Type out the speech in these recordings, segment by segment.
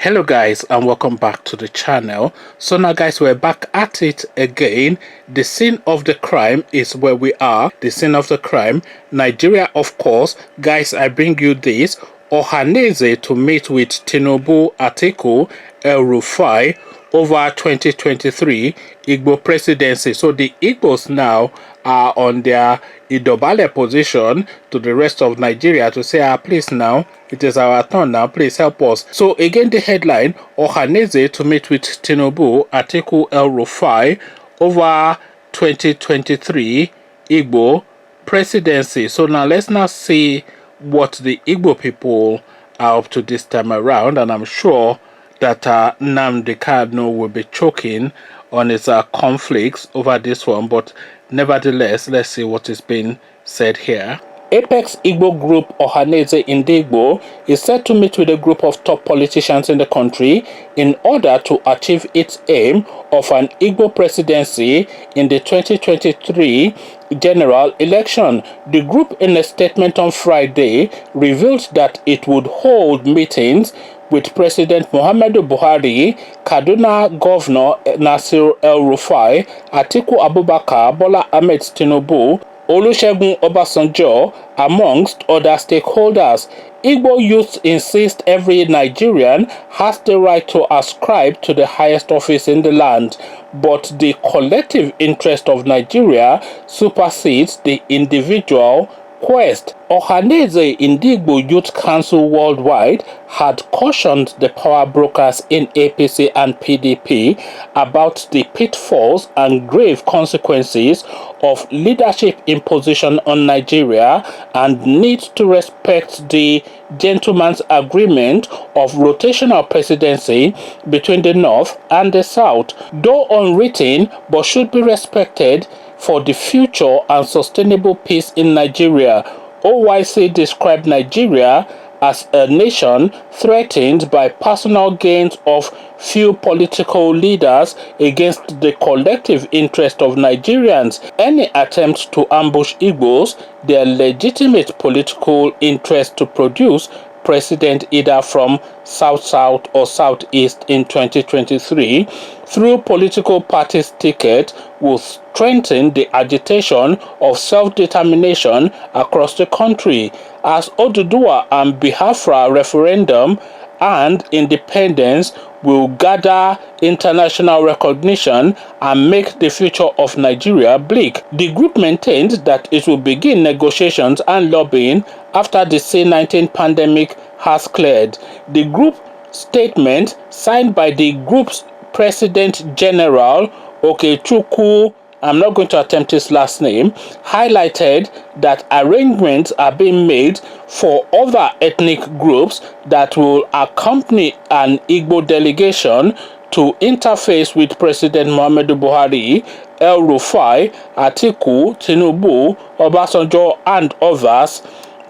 Hello guys, and welcome back to the channel. So now guys, we're back at it again. The scene of the crime is where we are. The scene of the crime, Nigeria, of course. Guys, I bring you this. Ohaneze to meet with Tinubu, Atiku, Rufai over 2023 Igbo presidency. So the Igbos now are on their Idobale position to the rest of Nigeria to say, please now, it is our turn now, please help us. So again, the headline, Ohaneze to meet with Tinubu, Atiku, Rufai over 2023 Igbo presidency. So now let's now see what the Igbo people are up to this time around, and I'm sure that Nnamdi Kanu will be choking on his conflicts over this one, but nevertheless, let's see what is being said here. Apex Igbo group Ohaneze Indigbo is set to meet with a group of top politicians in the country in order to achieve its aim of an Igbo presidency in the 2023 general election. The group, in a statement on Friday, revealed that it would hold meetings with President Muhammadu Buhari, Kaduna Governor Nasir El-Rufai, Atiku Abubakar, Bola Ahmed Tinubu, Olusegun Obasanjo, amongst other stakeholders. Igbo youth insist every Nigerian has the right to ascribe to the highest office in the land, but the collective interest of Nigeria supersedes the individual quest. Ohaneze Indigbo Youth Council Worldwide had cautioned the power brokers in APC and PDP about the pitfalls and grave consequences of leadership imposition on Nigeria and need to respect the gentleman's agreement of rotational presidency between the North and the South, though unwritten but should be respected for the future and sustainable peace in Nigeria. OYC described Nigeria as a nation threatened by personal gains of few political leaders against the collective interest of Nigerians. Any attempt to ambush Igbos, their legitimate political interest to produce president either from South-South or Southeast in 2023 through political parties' ticket will strengthen the agitation of self-determination across the country as Oduduwa and Biafra referendum and independence will gather international recognition and make the future of Nigeria bleak. The group maintained that it will begin negotiations and lobbying after the C-19 pandemic has cleared. The group statement, signed by the group's President General Okechukwu, I'm not going to attempt his last name, highlighted that arrangements are being made for other ethnic groups that will accompany an Igbo delegation to interface with President Muhammadu Buhari, El-Rufai, Atiku, Tinubu, Obasanjo, and others.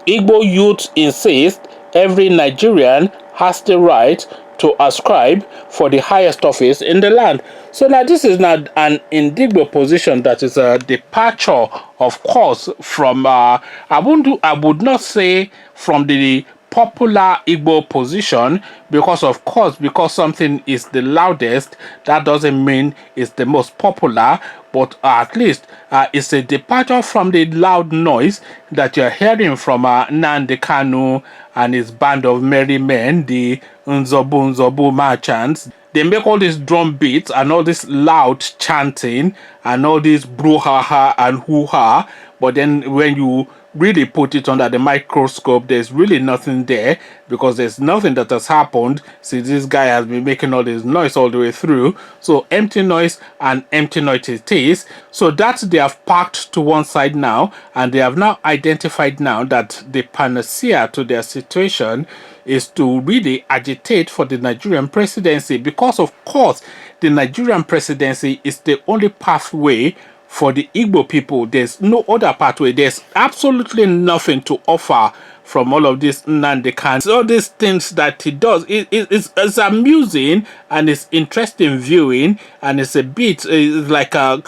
Igbo youth insist every Nigerian has the right to ascribe for the highest office in the land. So now this is not an Indigbo position that is a departure, of course, from I would not say from the popular Igbo position, because of course, because something is the loudest, that doesn't mean it's the most popular, but at least it's a departure from the loud noise that you're hearing from Nnamdi Kanu and his band of merry men, the Nzobu merchants. They make all these drum beats and all this loud chanting and all this brouhaha and hoo-ha, but then when you really put it under the microscope, there's really nothing there, because there's nothing that has happened since this guy has been making all this noise all the way through. So empty noise, and empty noise it is. So that they have parked to one side now, and they have now identified now that the panacea to their situation is to really agitate for the Nigerian presidency, because of course the Nigerian presidency is the only pathway for the Igbo people. There's no other pathway. There's absolutely nothing to offer from all of this Nnamdi Kanu. All these things that he does, it's amusing and it's interesting viewing, and it's a bit like a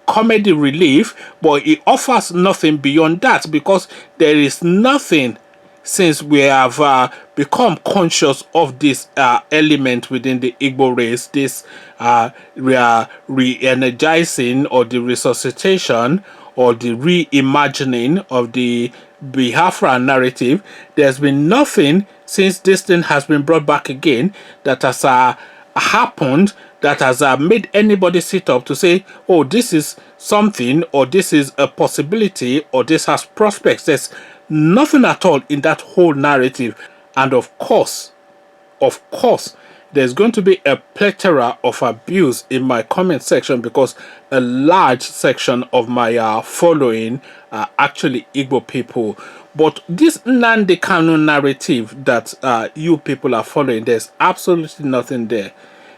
comedy relief, but it offers nothing beyond that, because there is nothing since we have become conscious of this element within the Igbo race, this re-energizing or the resuscitation or the reimagining of the Biafra narrative, there's been nothing since this thing has been brought back again that has happened that has made anybody sit up to say, oh, this is something, or this is a possibility, or this has prospects. There's nothing at all in that whole narrative. And of course, there's going to be a plethora of abuse in my comment section, because a large section of my following are actually Igbo people. But this Nnamdi Kanu narrative that you people are following, there's absolutely nothing there.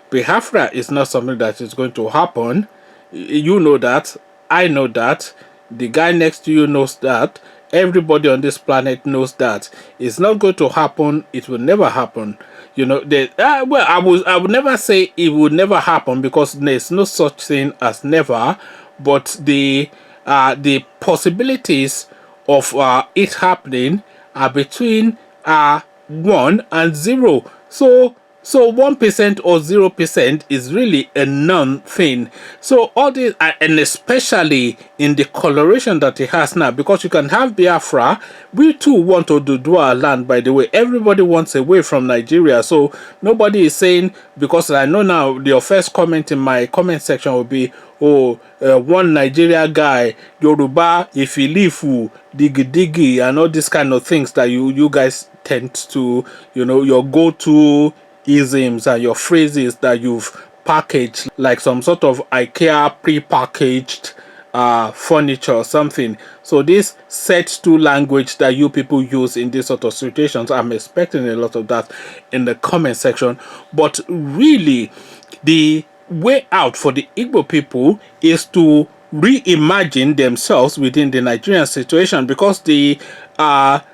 Biafra is not something that is going to happen. You know that. I know that. The guy next to you knows that. Everybody on this planet knows that. It's not going to happen. It will never happen. You know, well, I would never say it would never happen, because there's no such thing as never. But the possibilities of it happening are between 1 and 0. So 1% or 0% is really a non thing. So all this, and especially in the coloration that it has now, because you can have Biafra. We too want to do our land, by the way. Everybody wants away from Nigeria. So nobody is saying, because I know now your first comment in my comment section will be, oh, one Nigeria guy, Yoruba, Ifilifu, Digi Digi, and all these kind of things that you guys tend to, you know, your go-to isms and your phrases that you've packaged like some sort of IKEA pre-packaged furniture or something. So this set to language that you people use in these sort of situations, I'm expecting a lot of that in the comment section. But really, the way out for the Igbo people is to reimagine themselves within the Nigerian situation, because the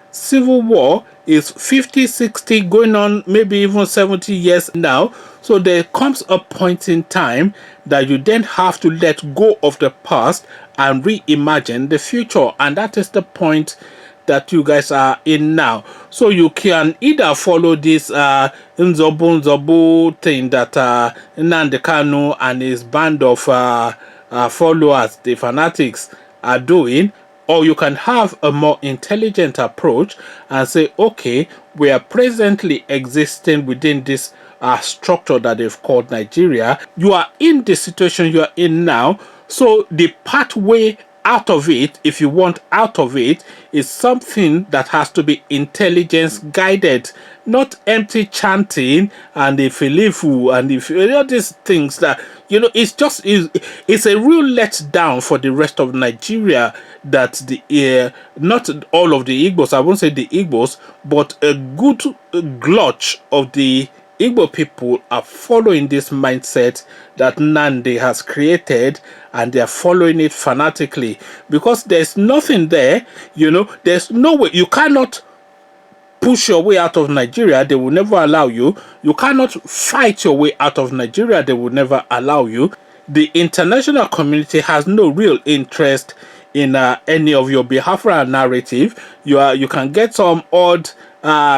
civil war is 50, 60, going on maybe even 70 years now. So there comes a point in time that you then have to let go of the past and reimagine the future. And that is the point that you guys are in now. So you can either follow this Nzobo thing that Nnamdi Kanu and his band of followers, the fanatics, are doing, or you can have a more intelligent approach and say, okay, we are presently existing within this structure that they've called Nigeria. You are in the situation you are in now. So the pathway out of it, if you want out of it, is something that has to be intelligence guided, not empty chanting and if Filifu and if all these things that, you know, it's a real letdown for the rest of Nigeria that the not all of the Igbos, I won't say the Igbos, but a good glotch of the Igbo people are following this mindset that Nnamdi has created, and they are following it fanatically, because there's nothing there. You know, there's no way. You cannot push your way out of Nigeria. They will never allow you. You cannot fight your way out of Nigeria. They will never allow you. The international community has no real interest in any of your Biafra narrative. You can get some odd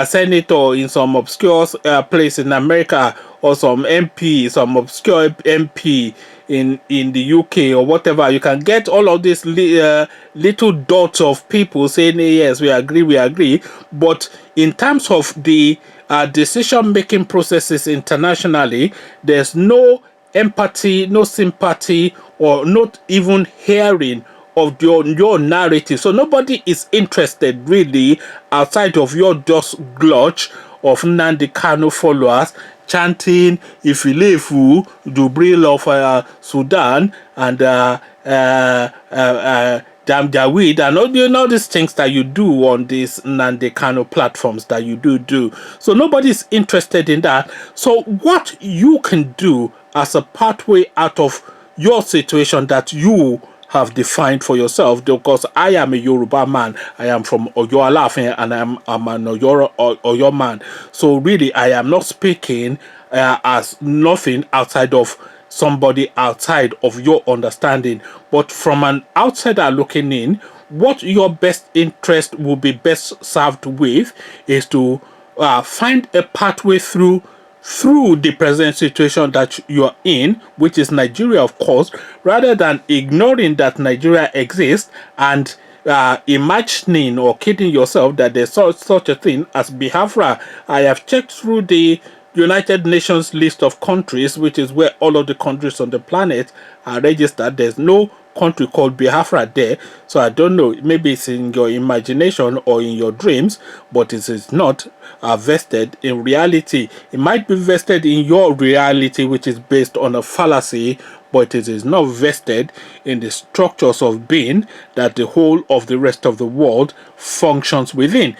senator in some obscure place in America, or some MP, some obscure MP in the UK or whatever. You can get all of these little dots of people saying, hey, yes, we agree. But in terms of the decision-making processes internationally, there's no empathy, no sympathy, or not even hearing of your narrative. So nobody is interested really, outside of your just glotch of Nnamdi Kanu followers chanting Ifilefu, Jubril of Sudan, and Jamjawid, and all these things that you do on these Nnamdi Kanu platforms that you do. So nobody's interested in that. So what you can do as a pathway out of your situation that you have defined for yourself, because I am a Yoruba man, I am from Oyo Alaafin, and I'm an Oyo man. So really, I am not speaking as nothing outside of somebody outside of your understanding. But from an outsider looking in, what your best interest will be best served with is to find a pathway through the present situation that you're in, which is Nigeria, of course, rather than ignoring that Nigeria exists and imagining or kidding yourself that there's such a thing as Biafra. I have checked through the United Nations list of countries, which is where all of the countries on the planet are registered. There's no country called Biafra there. So I don't know, maybe it's in your imagination or in your dreams, but it is not vested in reality. It might be vested in your reality, which is based on a fallacy, but it is not vested in the structures of being that the whole of the rest of the world functions within.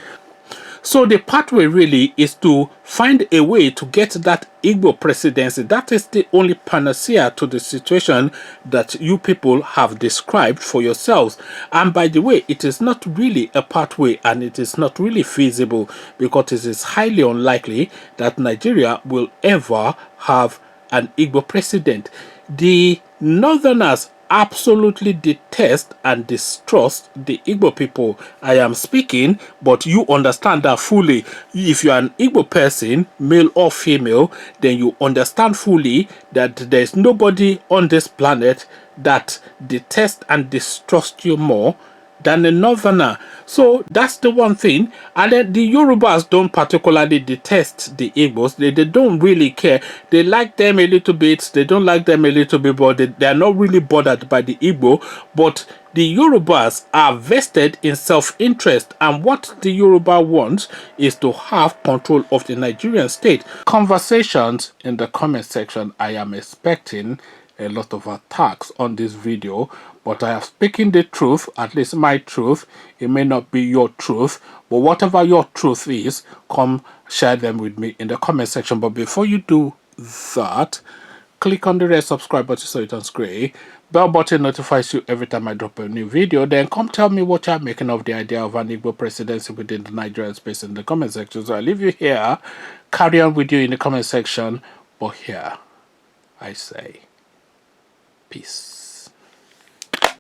So the pathway really is to find a way to get that Igbo presidency. That is the only panacea to the situation that you people have described for yourselves. And by the way, it is not really a pathway and it is not really feasible, because it is highly unlikely that Nigeria will ever have an Igbo president. The Northerners absolutely detest and distrust the Igbo people. I am speaking, but you understand that fully. If you are an Igbo person, male or female, then you understand fully that there's nobody on this planet that detests and distrusts you more than a northerner. So that's the one thing. And then the Yorubas don't particularly detest the Igbos. They don't really care. They like them a little bit, they don't like them a little bit, but they are not really bothered by the Igbo. But the Yorubas are vested in self-interest, and what the Yoruba wants is to have control of the Nigerian state. Conversations in the comment section. I am expecting a lot of attacks on this video, but I have spoken the truth, at least my truth. It may not be your truth, but whatever your truth is, come share them with me in the comment section. But before you do that, click on the red subscribe button so it turns gray. Bell button notifies you every time I drop a new video. Then come tell me what you're making of the idea of an Igbo presidency within the Nigerian space in the comment section. So I leave you here. Carry on with you in the comment section. But here, I say, peace.